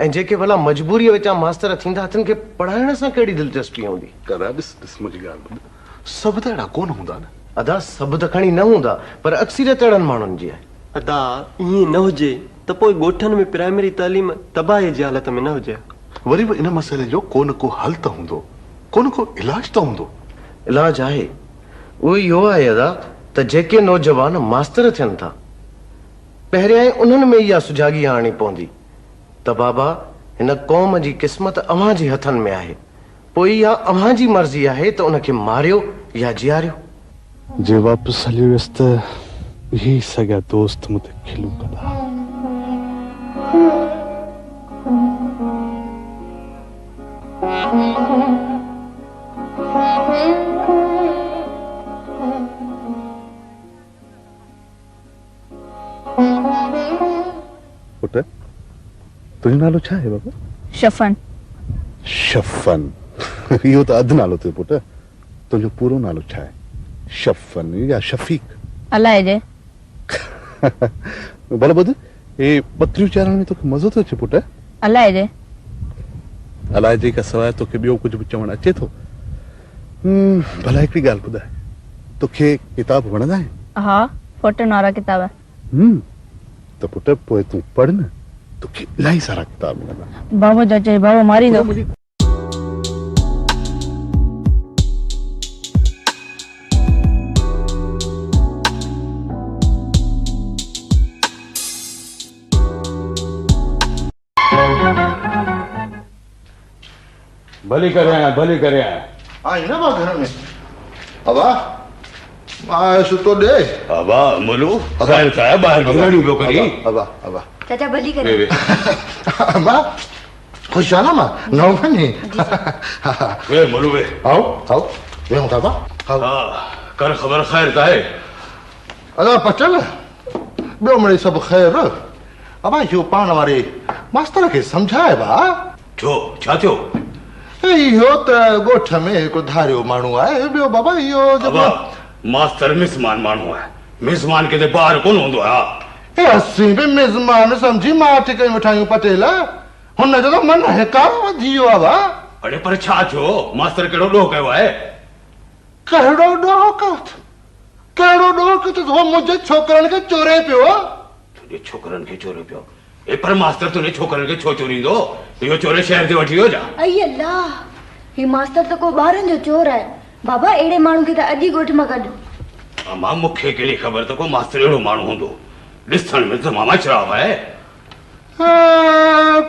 ऐं जेके भला मजबूरी विचां मास्तर थींदा अथनि खे पढ़ाइण सां कहिड़ी दिलचस्पी हूंदी? दादा ॾिस मुंहिंजी ॻाल्हि सभु त अहिड़ा कोन हूंदा न। अदा सभु त खणी न हूंदा पर अक्सरियत अहिड़नि माण्हुनि जी आहे। अदा ईअं न हुजे त पोइ ॻोठनि में प्राइमरी तालीम तबाही जी हालत में न हुजे। वरी बि इन मसइले जो को न को हल त हूंदो, को न को इलाज त हूंदो। इलाज आहे, उहो इहो आहे अदा त जेके नौजवान मास्तर थियनि था पहिरियां ई उन्हनि में इहा सुजाॻी आणणी पवंदी त बाबा हिन क़ौम जी क़िस्मत अव्हां जे हथनि में आहे, पोइ इहा अव्हां जी मर्ज़ी आहे त उनखे मारियो या जीआरियो। जे वापसि हली वियुसि त इहे सॻा दोस्त मूंते खिलू कंदा। पुट तुंहिंजो नालो छा आहे बाबा? शफन। शफन इहो त अधु नालो थियो पुट। तुंहिंजो पूरो नालो छा आहे? शफन या शफीक? अलाए जे। भला ॿुध, हे पत्रियूं चाढ़ण में तोखे मज़ो थो अचे पुट? अलाए जे। अलाए जे खां सवाइ तोखे ॿियो कुझु बि चवणु अचे थो? भला हिकिड़ी ॻाल्हि ॿुधाए, तोखे किताब वणंदा आहिनि? हाँ, फोटन वारा किताब। त पुट पोइ तूं पढ़ न, तोखे इलाही सारा किताब मिलंदा। बाबा जा चई बाबा मारींदो। भली करे आई ना बा घर में। अबा मां सुतो दे। अबा मुलू खैर का है बाहर बगाड़ी बो करी। अबा चाचा भली करे। अबा खुशाला मा नौ बने। वे मुलू वे आओ वे मुताबा हां कर खबर खैर का है? अदा पचल बो मरे सब खैर। अबा यो पान वारे मास्टर के समझाए बा छो छा थियो? इहो त ॻोठ में हिकु धारियो माण्हू आहे। ॿियो बाबा इहो अबा मास्टर मिज़मान माण्हू आहे, मिज़मान किथे ॿाहिरि कोन हूंदो आहे। असीं बि मिज़मान सम्झी माठ कयूं वेठायूं पटेल, हुनजो त मन हिकारो वधी वियो आहे। अड़े पर छा थियो? मास्टर कहिड़ो ॾोह कयो आहे? कहिड़ो ॾोह कयो? मुंहिंजे छोकिरनि खे चोरे पियो। तुंहिंजे छोकिरनि खे चोरे पियो? ए पर मास्टर तुंहिंजे छोकिरनि खे छो चोरींदो? इहो चोरे शहर ते वठी वियो छा? अई अल्लाह, ही मास्टर त को ॿारनि जो चोर आहे। बाबा अहिड़े माण्हू खे त अॼु ॻोठ मां कढ। अमा मूंखे कहिड़ी ख़बर त को मास्टर अहिड़ो माण्हू हूंदो? ॾिसण में त मामा शराब आहे।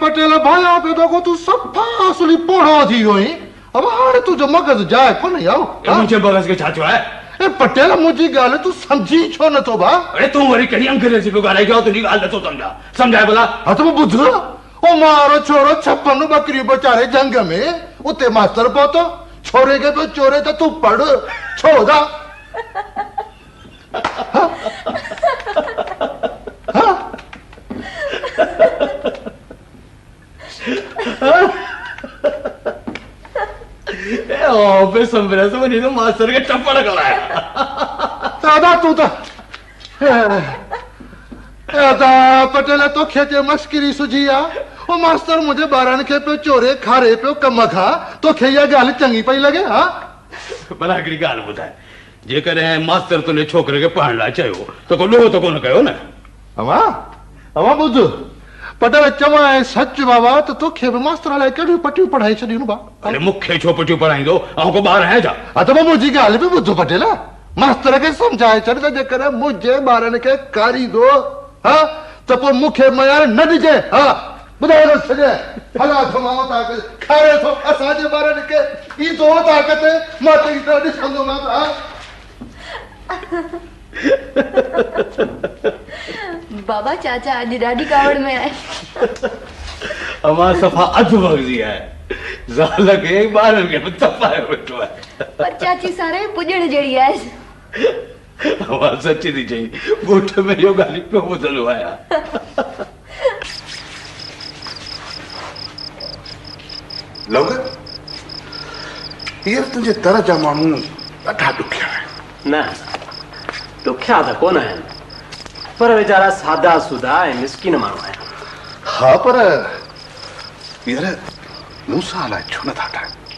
पटेल भाया पे तो को तू सफा असली पोढ़ो थी वई। अब हाणे तुंहिंजो मगज़ जाए कोन याओ। मुंहिंजे मगज़ खे छा थियो आहे? पटेल मुंहिंजी ॻाल्हि तूं सम्झी छो नथो भा? अरे तूं वरी कहिड़ी अंग्रेज़ी पियो ॻाल्हाए पियो? तुंहिंजी ॻाल्हि नथो सम्झाए भला। हा त ॿुध, ओ मारो छोरो 56 बकरियूं बेचारे जंग में उते मास्टर पहुतो, छोरे के पियो चोरे त तूं पढ़ छो दा? ऑफिस संभरे से वनी तो मास्टर के चप्पल गलाया। दादा तू तो दादा पटेल तो खेते मस्करी सुझिया। ओ मास्टर मुझे बारन के पे चोरे खारे पे कम खा तो खेया गाल चंगी पई लगे। हां भला हिकिड़ी ॻाल्हि ॿुधाए, जेकॾहिं मास्टर तुंहिंजे छोकिरे खे पढ़ण लाइ चयो त को ॾोह त कोन कयो न? अवा ॿुध पटेल चवां सच बाबा त तोखे बि मास्टर लाइ कहिड़ियूं पटियूं पढ़ाए छॾियूं बा। अरे मूंखे छो पटियूं पढ़ाईंदो? ऐं को ॿार आहे छा? हा त मुंहिंजी ॻाल्हि बि ॿुध पटेल, मास्टर खे सम्झाए छॾ त जेकॾहिं मुंहिंजे ॿारनि खे कारींदो हा त पोइ मूंखे मयार न ॾिजे। हा ॿुधाए न सॼे हला थो मां ताक़त खारे थो असांजे ॿारनि खे ईंदो ताक़त मां चङी तरह ॾिसंदो मां। बाबा चाचा अॼु ॾाढी कावड़ में आहे। अमा सफ़ा अधु मग़ज़ी आहे, ज़ाल खे ॿारनि खे तपाए वेठो आहे। पर चाची सारे पुॼण जहिड़ी आहे। अमा सची थी चई, ॻोठ में इहो ॻाल्हि पियो ॿुधंदो आहियां। लौग इहे तुंहिंजे दर जा माण्हू ॾाढा ॾुखिया आहिनि। न ॾुखिया त कोन आहिनि, पर वीचारा सादा सुदा ऐं मिसकिन माण्हू आहिनि। हा पर यार मूसा अलाए छो नथा ठाहिनि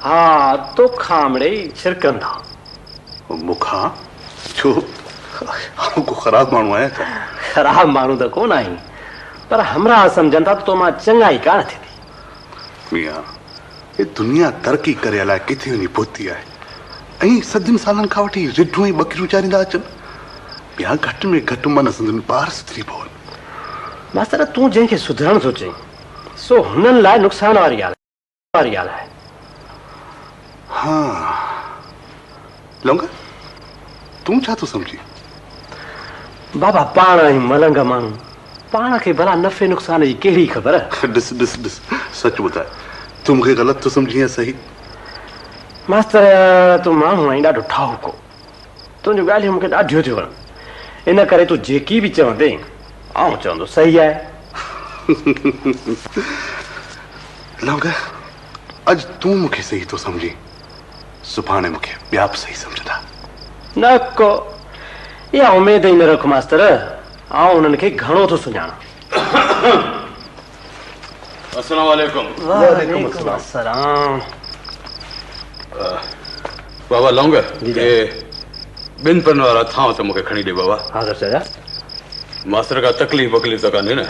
हाँ तो खामड़े छिरकनि था मूंखां छो को ख़राब माण्हू आहियां छा? ख़राब माण्हू त कोन आहीं पर हमरा सम्झनि था तो मां चङा ई कान थी मियां ये दुनिया तरक़ी करे अलाए किथे वञी पहुती आहे ऐं सदियुनि सालनि खां वठी रिढूं ऐं ॿकरियूं चारींदा अचनि ॿिया घटि में घटि मन संदनि ॿार सुधरी पवनि मास्तर तूं जंहिंखे सुधरण थो चईं सो हुननि लाइ नुक़सान वारी ॻाल्हि आहे हाँ लौंगा तूं छा थो सम्झी बाबा पाण आहियूं मलंग माण्हू पाण खे भला नफ़े नुक़सान जी कहिड़ी ख़बर ॾिस ॾिस ॾिस सच ॿुधाए तूं मूंखे ग़लति थो सम्झी या सही मास्तर तूं माण्हू आहीं ॾाढो ठाहको तुंहिंजूं ॻाल्हियूं मूंखे ॾाढियूं थियूं वणनि इन करे तूं जेकी बि चवंदे आउं चवंदो सही आहे लौंगा अॼु तूं मूंखे सही थो सम्झी सुभाणे मूंखे ॿिया बि सही सम्झंदा न को इहा उमेद ई न रख मास्तर आउं उन्हनि खे घणो थो सुञाणां अस्सलाम वालेकुम वालेकुम अस्सलाम बाबा लौंग ये ॿिनि पन वारा थांव त मूंखे खणी ॾे बाबा हाज़िर चया मास्तर का तकलीफ़ वकलीफ़ त कान्हे न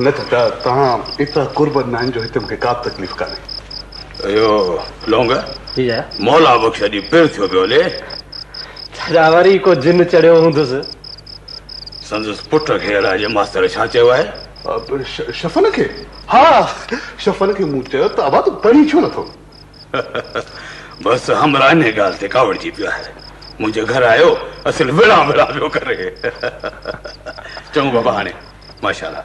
न त तव्हां एतिरा कुर्बन आहिनि जो हिते मूंखे का बि तकलीफ़ कान्हे इहो लौंग जी जया मौला बख़्श अॼु पिर थियो पियो हले छा वरी को जिन चढ़ियो हूंदुसि संदसि पुट खे अलाए मास्तर छा चयो आहे शफ़न खे हा शफ़न खे मूं चयो त अबा तूं पढ़ी छो नथो बसि हमरा इन ॻाल्हि ते कावड़जी पियो आहे मुंहिंजे घर आयो असुल विड़ा विड़ा पियो करे चङो बाबा हाणे माशाल्लाह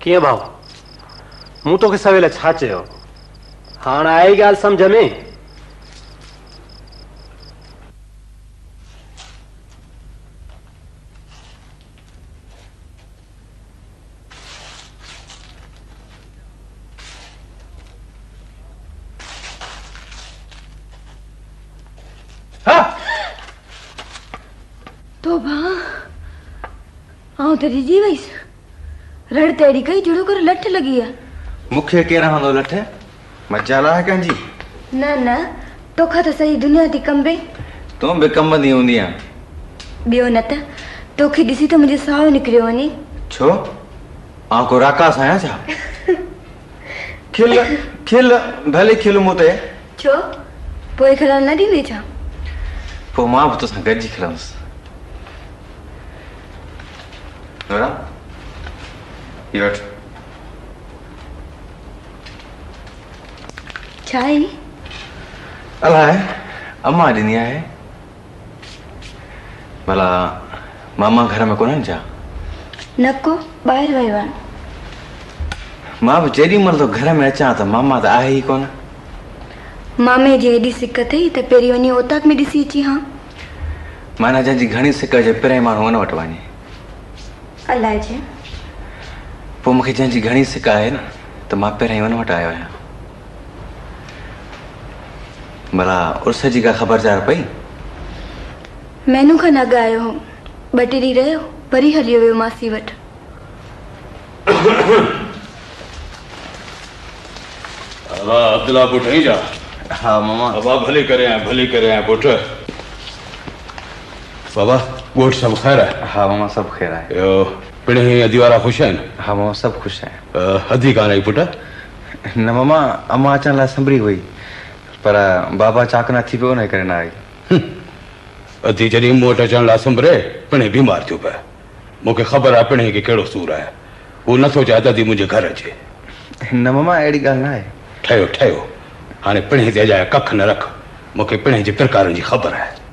कीअं भाउ मूं तोखे सवेल छा चयो हाणे आई ॻाल्हि सम्झ में तोबा आउं त रिजी वईसि रड़ तहिड़ी कई जहिड़ो कर लठ लॻी आहे मूंखे केरु हूंदो लठ मजाल आहे कंहिंजी न न तोखां त सही दुनिया थी कंबे तूं बि कंबंदी हूंदी आहे ॿियो न त तोखे ॾिसी त मुंहिंजो साहु निकिरियो वञे छो आउं को राकास आहियां छा खिल खिल भले खिल मूं ते छो पोइ खिलण न ॾींदे छा पोइ मां बि तोसां गॾिजी खिलंदुसि नोरा ये वठ छा आहे अलाए अम्मा ॾिनी आहे भला मामा घर में कोन्हनि छा न को ॿाहिरि वियो आहे मां बि जेॾी महिल तो घर में अचां त मामा त आहे ई कोन मामे जी एॾी सिक अथई त पहिरीं वञी ओताक में ॾिसी अची हा माना जंहिंजी घणी सिक हुजे पहिरें माण्हू हुन वटि वञे अलाए जे पोइ मूंखे जंहिंजी घणी सिक आहे न त मां पहिरें हुन वटि आयो आहियां भला उर्स जी का ख़बरचार पई मैनू खां न आयो हो ॿ टे ॾींहं रहियो वरी हलियो वियो मासी वटि वाह अब्दुल्ला पुट ही जा हा मामा बाबा भले करे आए पुट बाबा गोठ सब खैर है हा मामा सभु ख़ैरु आहे यो पिणे अधी वारा ख़ुशि आहिनि हा मामा सभु ख़ुशि आहिनि अधी कान आई पुट न मामा अम्मा अचण लाइ संभरी हुई पर बाबा चाक न थी पियो न करे न आई अधी जॾहिं मूं वटि अचण लाइ संभरे पिणे बीमार थियो पिया मूंखे ख़बर आहे पिणे खे कहिड़ो सूरु आहे हू नथो चाहे त अधी मुंहिंजे घर अचे न मामा अहिड़ी ॻाल्हि न आहे ठहियो हाणे पिणे ते अजाए कख न रख मूंखे पिणे जे प्रकारनि जी ख़बर आहे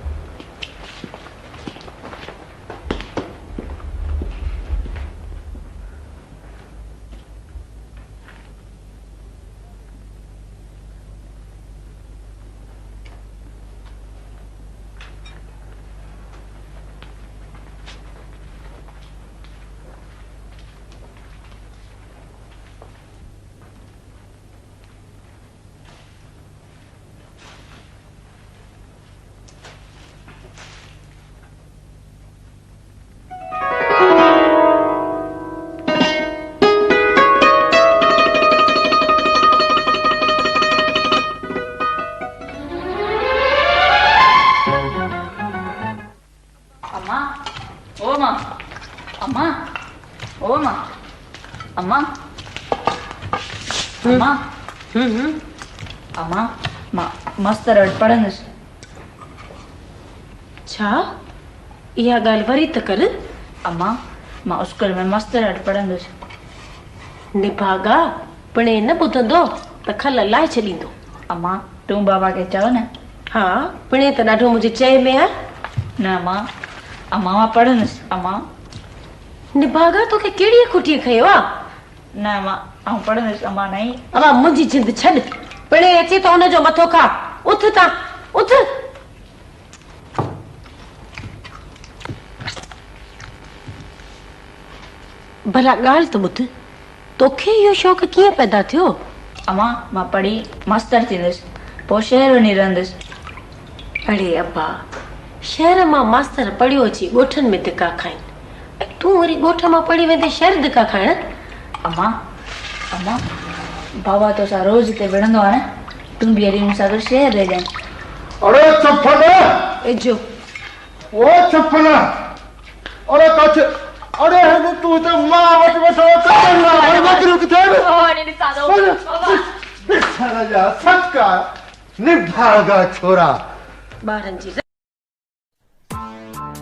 ओ मां अम्मा अम्मा अम्मा मां मस्त रड़ पढ़ंदसि। छा इहा ॻाल्हि वरी त कर। अम्मा मां स्कूल में मस्त रड़ पढ़ंदसि। निभागा पिणे न ॿुधंदो त खल लाहे छॾींदो। अम्मा तूं बाबा खे चओ न। हा पिणे त ॾाढो मुंहिंजे चए में आहे। न मां अम्मा मां पढ़ंदसि। अम्मा निभागा तोखे कहिड़ी खुटीअ खयो आहे? न मां आऊं पढ़ंदसि। अम्मा नहीं अम्मा मुंहिंजी जिंद छॾ। पिणे अचे त हुनजो मथो खा। उथ ता उथ। भला ॻाल्हि त ॿुध, तोखे इहो शौक़ु कीअं पैदा थियो? अम्मा मां पढ़ी मास्टर थींदसि पोइ शहर वञी रहंदसि। अड़े अब्बा शहर मां मास्तर पढ़ियो अची ॻोठनि में धिका खाइनि ऐं तूं वरी ॻोठ मां पढ़ी वेंदे शहर धिका खाइण? अम्मा अम्मा बाबा तो सा रोज हिते विढ़ंदो आहे न, तूं बि अड़ी मूंसां गॾु शहर रह जाएं। अरे चप्पल एजो ओ चप्पल अरे कछ अरे हे तू तो मां वट वेठो कर अरे बकरी किथे बेचारा जा सका निभागा छोरा। ॿारनि जी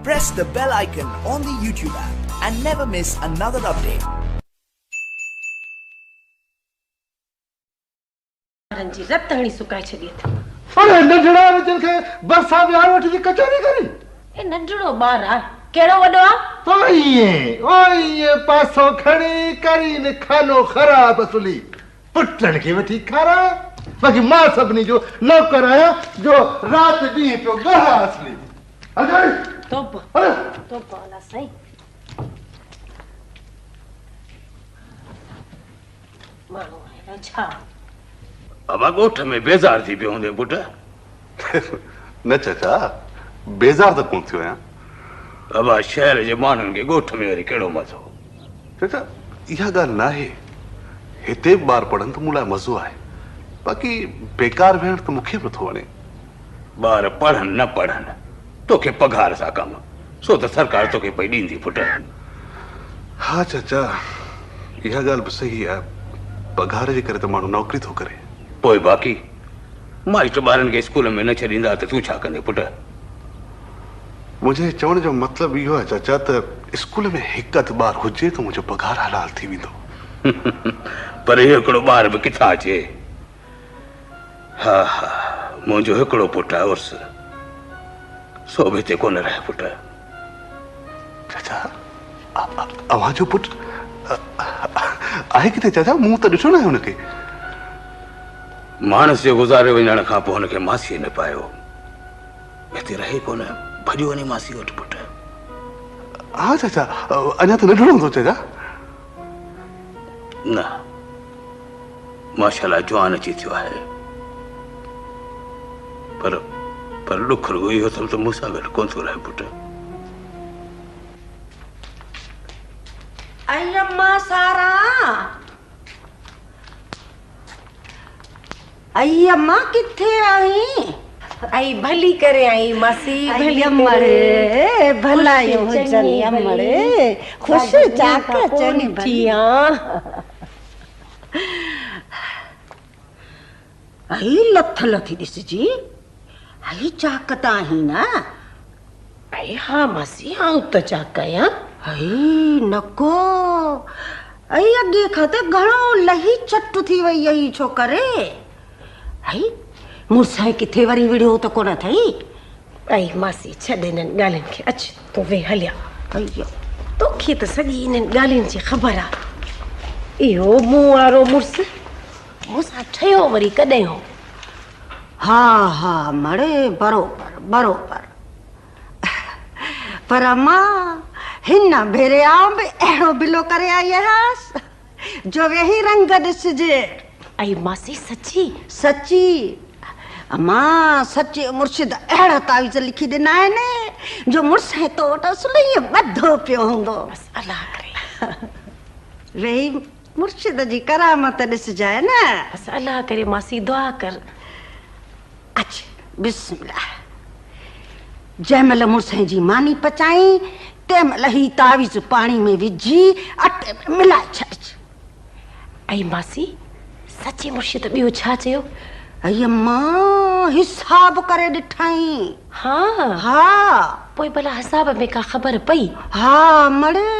Press the bell icon on the YouTube app and never miss another update. ॿारनि जी रत हणी सुकाए छॾी अथई। अरे नंढड़ा जिनखे बरसा विहार वठी कचहरी करी। ए नंढड़ो ॿार आहे कहिड़ो वॾो आहे? ओए पासो खणी करी न खानो ख़राब असली पुटन खे वठी खारा। बाक़ी मां सभिनी जो नौकर आहियां जो राति ॾींहुं पियो ॻाल्हा असली। अजय तो पाला सही। माण्हू आहे छा? अब ॻोठ में बेज़ार थी पियो हूंदे पुट। न चाचा बेज़ार त कोन थियो आहियां। अब शहर जे माण्हुनि खे ॻोठ में वरी कहिड़ो मज़ो? चाचा इहा ॻाल्हि न आहे, हिते बि ॿार पढ़नि त मूं लाइ मज़ो आहे, बाक़ी बेकार वेहण त मूंखे बि नथो वणे। ॿार पढ़नि न पढ़नि तोखे पघार सां कमु, सो त सरकार तोखे पई ॾींदी पुट। हा चाचा इहा ॻाल्हि बि सही आहे, पघार जे करे त माण्हू नौकरी थो करे। पोइ बाक़ी मास्टर ॿारनि खे स्कूल में न छॾींदा त तूं छा कंदे पुट? मुंहिंजे चवण जो मतिलबु इहो आहे चाचा त स्कूल में हिकु अधु ॿार हुजे त मुंहिंजो पघार हलाल थी वेंदो। पर हिकिड़ो ॿार बि किथां अचे? हा हा मुंहिंजो हिकिड़ो पुटु आहे उर्स, सो बि हिते कोन रहे पुट। चाचा अव्हां जो पुटु आहे किथे चाचा? मूं त ॾिठो न आहे हुनखे। मानस जे गुज़ारे वञण खां पोइ हुनखे मासीअ न पायो, हिते रहे कोन, भॼो वञे मासी वटि पुट। हा चाचा अञा त नंढड़ो हूंदो चाचा। न माशाल्लाह जवान अची थियो आहे, पर ॾुख रुॻो इहो अथमि त मूंसां गॾु कोन थो रहे पुट। अम्मा सारा अम्मा किथे आई? आई भली करे आई मासी भली अमड़े भलायूं हुजनि अमड़े खुश चाक चनी थिया। आई लथ लथी ॾिसजी आई चाक त आहीं न? आई हा मासी आऊं त चाक आहियां। आई नको आई अॻे खां त घणो लही चट थी वई आई छो करे? आई मुर्सां किथे वरी विढ़ियो त कोन अथई? आई मासी छॾ इन्हनि ॻाल्हियुनि खे, अच तूं वेह हलिया। अयो तोखे त सॼी इन्हनि ॻाल्हियुनि जी ख़बर आहे। इहो मूं वारो मुड़ुस मूंसां ठहियो वरी कॾहिं हो? हा हा मड़े बरोबर बरोबर। पर अम्मा हिन भेरे आऊं बि अहिड़ो बिलो करे आई आहियां जो वेही रंग ॾिसजे। आई मासी सची सची अम्मा सचे मुर्शिद अहिड़ा तावीज़ लिखी ॾिना आहिनि जो मुड़ुस तो वटि असुल ईअं ॿधो पियो हूंदो। अलाह करे वेही मुर्शिद जी करामत ॾिसजाए न। बस अलाह करे मासी दुआ कर। अच्छा बिस्मिल्लाह। जंहिं महिल मुड़ुस जी मानी पचाई तंहिंमहिल ही तावीज़ पाणी में विझी अटे में मिलाए छॾिजे। ऐं मासी सची मुर्शिद ॿियो छा चयो? अई अम्मा हिसाब करे ॾिठई। हा हा पोइ भला हिसाब में का ख़बर पई? हा मड़े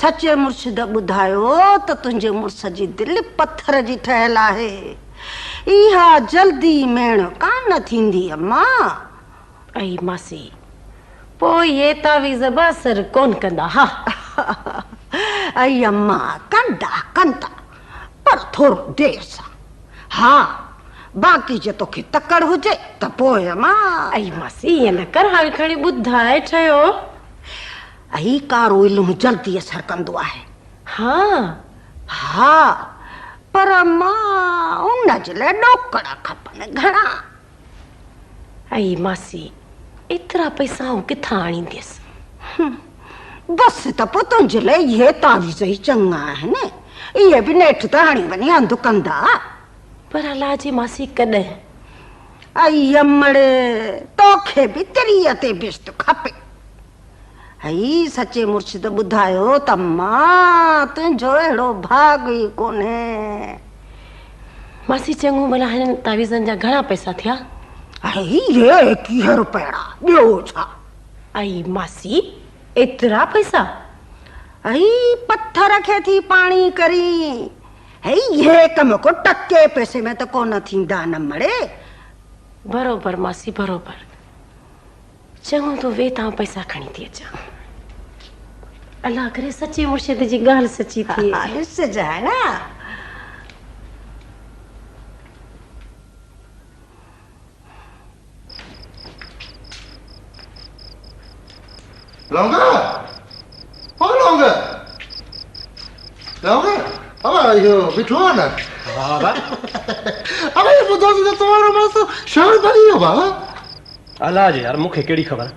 सचे मुर्शिद ॿुधायो त तुंहिंजे मुड़ुस जी दिलि पत्थर जी ठहियल आहे। इहा जल्दी मेण कान थींदी अम्मा। ऐं मासी पोइ ये तावीज़ असर कोन कंदा? हा अई अम्मा कंदा पर थोरो देर सां। हा बाक़ी जे तोखे तकड़ हुजे त पोइ अम्मा। ऐं मासी ईअं न कर, हाणे खणी ॿुधाए छयो। ऐं कारो इल्मु जल्दी असर कंदो आहे। हा हा पर अम्मा उन जे लाइ ॾोकड़ा खपनि घणा। ऐं मासी एतिरा पैसा आउं किथां आणींदसि? बसि त पोइ तुंहिंजे लाइ इहे तावीज़ ई चङा आहिनि। इहे बि नेठि त हणी वञी हंधु कंदा। पर अलाजी मासी कॾहिं? आई अमड़े तोखे बि तरीअ ते बिस्त खपे। आई सचे मुर्शिद ॿुधायो त मां तुंहिंजो अहिड़ो भाग ई कोन्हे। मासी चङो भला हिननि तावीज़नि जा घणा पैसा थिया? अरे ये 21 रुपया ॿियो छा? आई मासी एतिरा पैसा? आई पत्थर खे थी पाणी करी। हे ये कम को टके पैसे में तो कोन थींदा न मड़े। बरोबर मासी बरोबर। चङो तो वे तां पैसा खणी थी अचां। अल्लाह करे सच्ची मुर्शिद जी ॻाल्हि सची थी। ॾिस जाए न। लौंगा ओ लौंगा अब यो बिठो न। बाबा अब ये बुधो से तुम्हारा मस्त शहर भरी हो बाबा। अल्लाह जी यार मूंखे कहिड़ी ख़बर?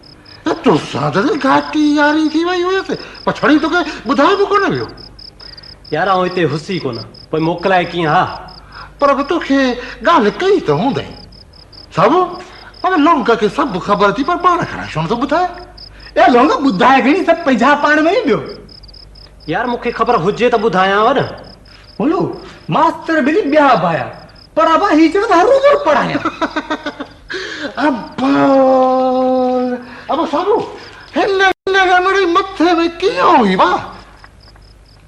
तो सादर घाटी यारी थी वई हुयसि पछड़ी तो के बुधाए भी कोन वियो। यार आउं हिते हुसी कोन, पोइ मोकिलाए कीअं? हा पर अब तोखे ॻाल्हि कई त हूंदई सब। अब लौंगा के सब ख़बर थी पर पाण खणा छो तो बुधाए? ए लौंगा ॿुधाए घणी सभु पंहिंजा पाण में ई ॿियो। यार मूंखे ख़बर हुजे त ॿुधायांव न। बोलो मास्टर बिली ॿिया बाया पर अब ही चढ़ हर रोज पढ़ाया। अब साबू हिन मेरे मथे में क्यों हुई बा?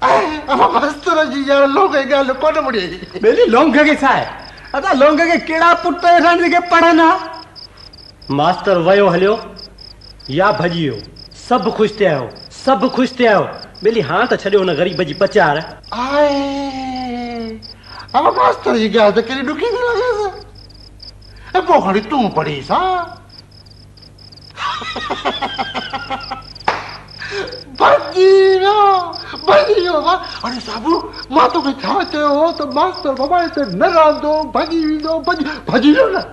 अब मास्टर जी यार लोग ॻाल्हि कोन मुड़ी। बेली लौंगा के छा आहे? अदा लौंगा के केड़ा पुट रहण के पढ़ना। मास्टर वयो हलियो या भॼी वियो, सभु ख़ुशि थिया आहियो, सभु ख़ुशि थिया आहियो। बेली हां त छॾियो हुन ग़रीब जी पचार। आए अब मास्टर जी ॻाल्हि त केॾी ॾुखी थी लॻेसि। पोइ खणी तूं पढ़ी सा। भॼी वियो बा। अरे साबू मां तोखे छा चयो हो त मास्टर बाबा हिते न रहंदो, भॼी वेंदो। भॼी वियो न।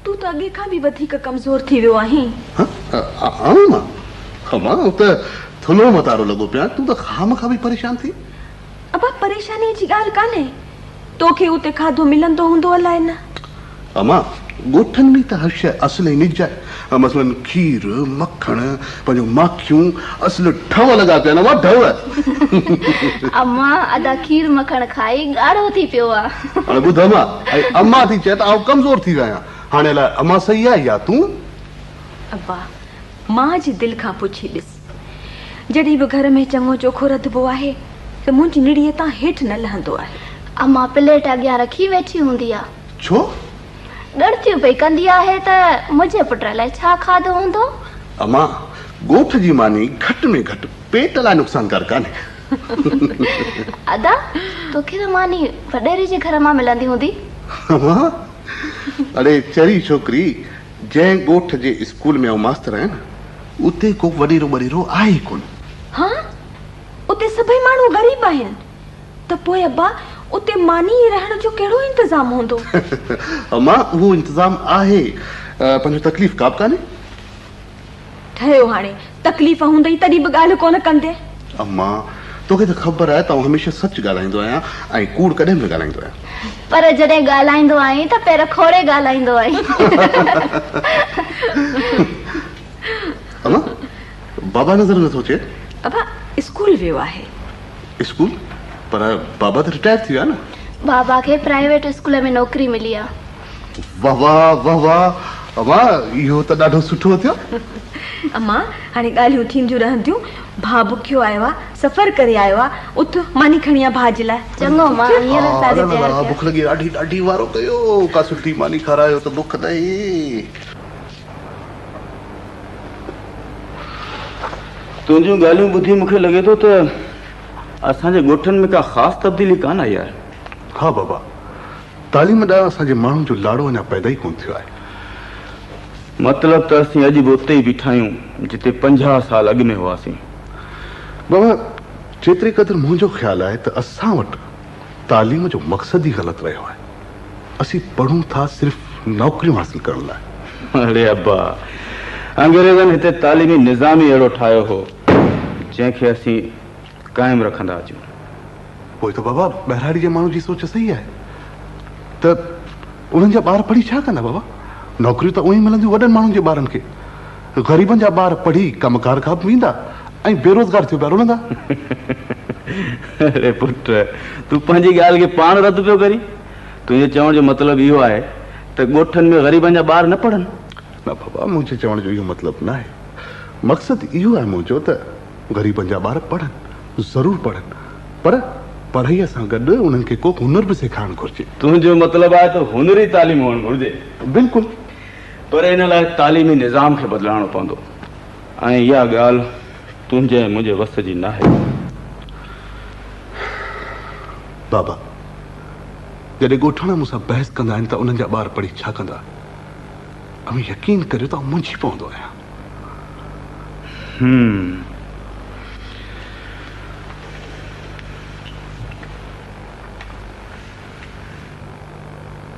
तू तो अगे खां भी वधीक कमजोर थी वियो आहीं। मां त थुलो मतारो लॻो पिया। तूं त खामखा बि परेशान थी। अब परेशानी जी ॻाल्हि कान्हे, तोखे उते खाधो मिलंदो हूंदो अलाए न। अमा ॻोठनि में त हर शइ असली निज आहे। मसलन खीर मखण पंहिंजो माखियूं असुल ठव लॻा पिया न। मां ढव अम्मा अदा खीर मखण खाई ॻाढ़ो थी पियो आहे। हाणे ॿुध अमा अम्मा थी चए त आउं कमज़ोर थी वियो आहियां। हाणे अलाए अमा सही आहे या तूं? अब्बा मां जी दिलि खां पुछी ॾिस, जॾहिं बि घर में चङो चोखो रधबो आहे त मुंहिंजी निड़ीअ तां हेठि न लहंदो आहे। अम्मा प्लेट अॻियां रखी वेठी हूंदी आहे। छो? ॾरथियूं पई कंदी आहे त मुंहिंजे पुट लाइ छा खाधो हूंदो। अमा ॻोठ जी मानी घटि में घटि पेट लाइ नुक़सानकार कान्हे। अदा तोखे त मानी वॾेरी जे घर मां मिलंदी हूंदी। अरे चरी छोकिरी, जंहिं ॻोठ जे स्कूल में मास्तर आहिनि उते को वॾेरो वॾेरो आहे कोन। हाँ उते सभई माण्हू ग़रीब आहिनि त पोइ अब्बा उते मानी रहण जो कहिड़ो इंतज़ाम हूंदो? अमा उहो इंतज़ाम आहे पंहिंजो तकलीफ़ का बि कान्हे ठहियो हाणे तकलीफ़ हूंदई तॾहिं बि ॻाल्हि कोन कंदे अम्मा तोखे त ख़बर आहे त आउं हमेशह सच ॻाल्हाईंदो आहियां ऐं कूड़ कॾहिं बि ॻाल्हाईंदो आहियां पर जॾहिं ॻाल्हाईंदो आहीं त पेर खोड़े ॻाल्हाईंदो आहीं अम्मा बाबा नज़र नथो अचे अबा स्कूल वियो आहे स्कूल पर बाबा त रिटायर थी विया न बाबा खे प्राइवेट स्कूल में नौकरी मिली आहे वाह वाह वाह वाह अम्मा इहो त ॾाढो सुठो थियो अम्मा हाणे ॻाल्हियूं थींदियूं रहंदियूं भाउ बुखियो आयो आहे सफ़र करे आयो आहे उथ मानी खणी आ भाउ जे लाइ चङो मां हींअर सारी तयार कयां बुख लॻी ॾाढी ॾाढी वारो कयो का सुठी मानी खारायो त बुख लही तुंहिंजूं ॻाल्हियूं ॿुधी मूंखे लॻे थो त असांजे ॻोठनि में का ख़ासि तब्दीली कान आई आहे हा बाबा तालीम ॾांहुं असांजे माण्हुनि जो लाड़ो अञा पैदा ई कोन थियो आहे मतिलब त असीं अॼु बि उते ई बीठा आहियूं जिते 50 साल अॻु में हुआसीं बाबा जेतिरे क़दुरु मुंहिंजो ख़्यालु आहे त असां वटि तालीम जो मक़सदु ई ग़लति रहियो आहे असीं पढ़ूं था सिर्फ़ नौकरियूं हासिल करण लाइ अरे अब्बा अंग्रेज़नि हिते तालीमी निज़ाम ई अहिड़ो ठाहियो हो जंहिंखे असीं क़ाइमु रखंदा अचूं पोइ त बाबा ॿहिराड़ी जे माण्हू जी सोच सही आहे त उन्हनि जा ॿार पढ़ी छा कंदा बाबा नौकरियूं त उहे ई मिलंदियूं वॾनि माण्हुनि जे ॿारनि खे ग़रीबनि जा ॿार पढ़ी कमकार खां बि वेंदा ऐं बेरोज़गार थियो पिया रुलंदा अरे पुट तूं पंहिंजी ॻाल्हि खे पाण रद्द पियो करी तुंहिंजे चवण जो मतिलबु इहो आहे त ॻोठनि में ग़रीबनि जा ॿार न पढ़नि न बाबा मुंहिंजे चवण जो इहो मतिलबु न आहे मक़सदु इहो आहे मुंहिंजो त ग़रीबनि जा ॿार पढ़नि ज़रूरु पढ़नि पर पढ़ाईअ सां गॾु उन्हनि खे को हुनर बि सेखारणु घुरिजे तुंहिंजो मतिलबु आहे त हुनरी तालीम हुअणु घुरिजे बिल्कुलु पर इन लाइ तालीमी निज़ाम खे बदिलाइणो पवंदो ऐं इहा ॻाल्हि तुंहिंजे मुंहिंजे वस जी न आहे बाबा जॾहिं ॻोठाणा मूंसां बहस कंदा आहिनि त उन्हनि जा ॿार पढ़ी छा कंदा ऐं यकीन करियो त मुंझी पवंदो आहियां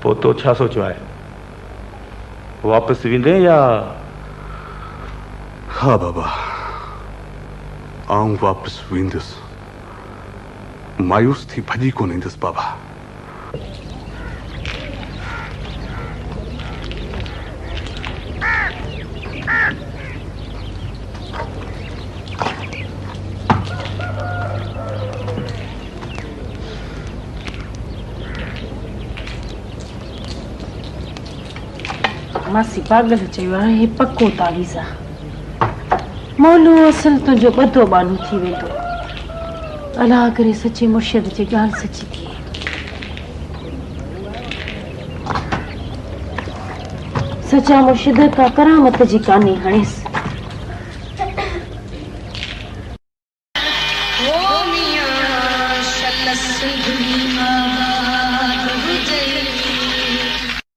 पोइ तो छा सोचियो आहे वापसि वेंदे या हा बाबा आऊं वापसि वेंदुसि मायूस थी भॼी कोन ईंदुसि बाबा मासी पागल चयो आहे हे पको तावीज़ आहे मौलू असल तुंहिंजो ॿधो बानू थी वेंदो अलाह करे सचे मुर्शिद जी ॻाल्हि सची थिए सचा मुर्शिद का करामत जी कान्हे हणेसि